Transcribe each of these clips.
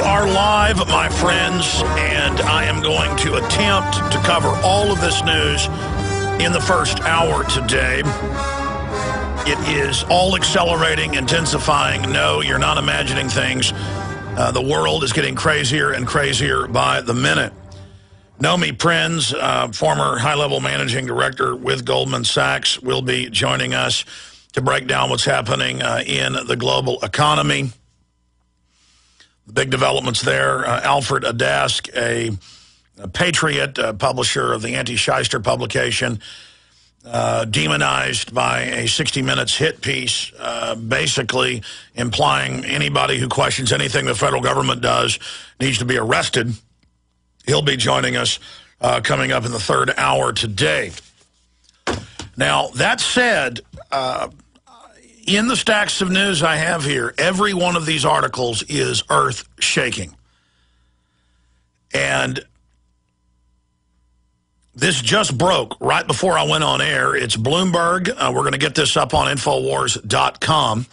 are live, my friends, and I am going to attempt to cover all of this news in the first hour today. It is all accelerating, intensifying. No, you're not imagining things. The world is getting crazier and crazier by the minute. Nomi Prinz, former high-level managing director with Goldman Sachs, will be joining us to break down what's happening in the global economy. The big developments there. Alfred Adask, a patriot, publisher of the Anti-Shyster publication, demonized by a 60 Minutes hit piece, basically implying anybody who questions anything the federal government does needs to be arrested. He'll be joining us coming up in the third hour today. Now, that said, in the stacks of news I have here, every one of these articles is earth-shaking. And this just broke right before I went on air. It's Bloomberg. We're going to get this up on Infowars.com.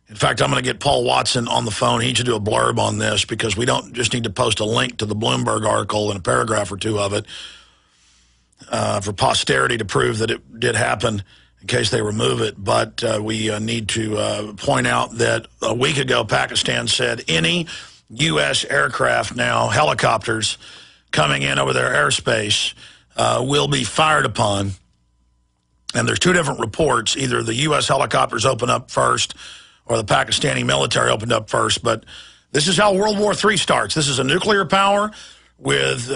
In fact, I'm going to get Paul Watson on the phone. He should do a blurb on this because we don't just need to post a link to the Bloomberg article and a paragraph or two of it for posterity to prove that it did happen in case they remove it. But we need to point out that a week ago, Pakistan said any U.S. aircraft now, helicopters, coming in over their airspace will be fired upon. And there's two different reports. Either the U.S. helicopters open up first or the Pakistani military opened up first. But this is how World War III starts. This is a nuclear power with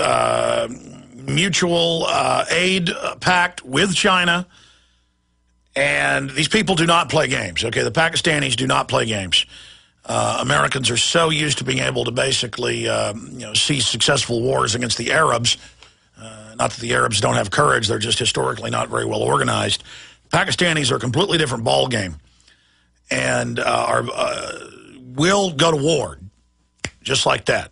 mutual aid pact with China. And these people do not play games, okay? The Pakistanis do not play games. Americans are so used to being able to basically, see successful wars against the Arabs. Not that the Arabs don't have courage. They're just historically not very well organized. Pakistanis are a completely different ball game and will go to war just like that.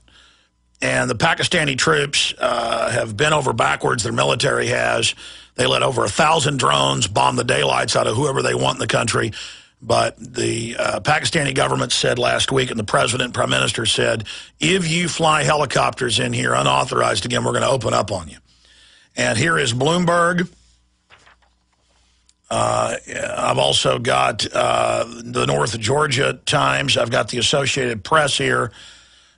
And the Pakistani troops have bent over backwards. Their military has. They let over 1,000 drones bomb the daylights out of whoever they want in the country. But the Pakistani government said last week, and the president and prime minister said, if you fly helicopters in here unauthorized again, we're going to open up on you. And here is Bloomberg. I've also got the North Georgia Times. I've got the Associated Press here.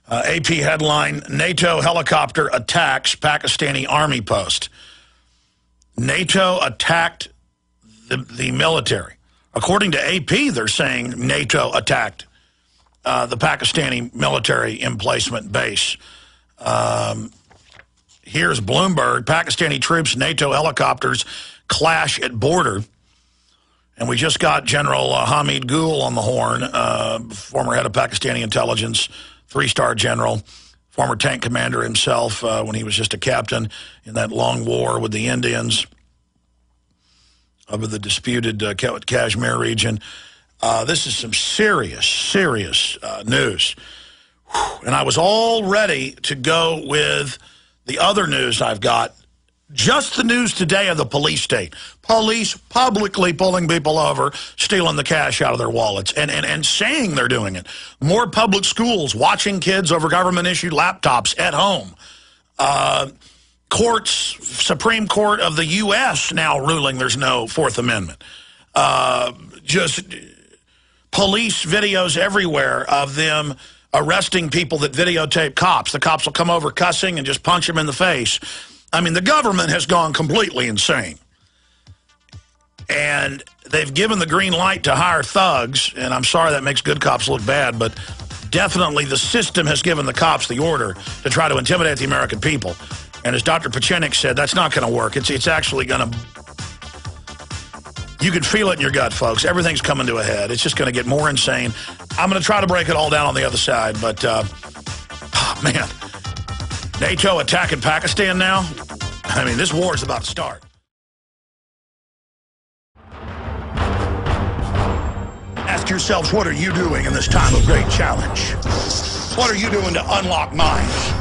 AP headline, NATO helicopter attacks Pakistani army post. NATO attacked the military. According to AP, they're saying NATO attacked the Pakistani military emplacement base. Here's Bloomberg. Pakistani troops, NATO helicopters clash at border. And we just got General Hamid Gul on the horn, former head of Pakistani intelligence, three-star general, former tank commander himself when he was just a captain in that long war with the Indians over the disputed Kashmir region. This is some serious news. And I was all ready to go with the other news I've got. Just the news today of the police state. Police publicly pulling people over, stealing the cash out of their wallets, and saying they're doing it. More public schools watching kids over government-issued laptops at home. Courts, Supreme Court of the U.S. now ruling there's no Fourth Amendment. Just police videos everywhere of them arresting people that videotape cops. The cops will come over cussing and just punch them in the face. I mean, the government has gone completely insane. And they've given the green light to hire thugs, and I'm sorry that makes good cops look bad, but definitely the system has given the cops the order to try to intimidate the American people. And as Dr. Pachenik said, that's not going to work. It's actually going to... You can feel it in your gut, folks. Everything's coming to a head. It's just going to get more insane. I'm going to try to break it all down on the other side, but, man... NATO attacking Pakistan now? I mean, this war is about to start. Ask yourselves, what are you doing in this time of great challenge? What are you doing to unlock minds?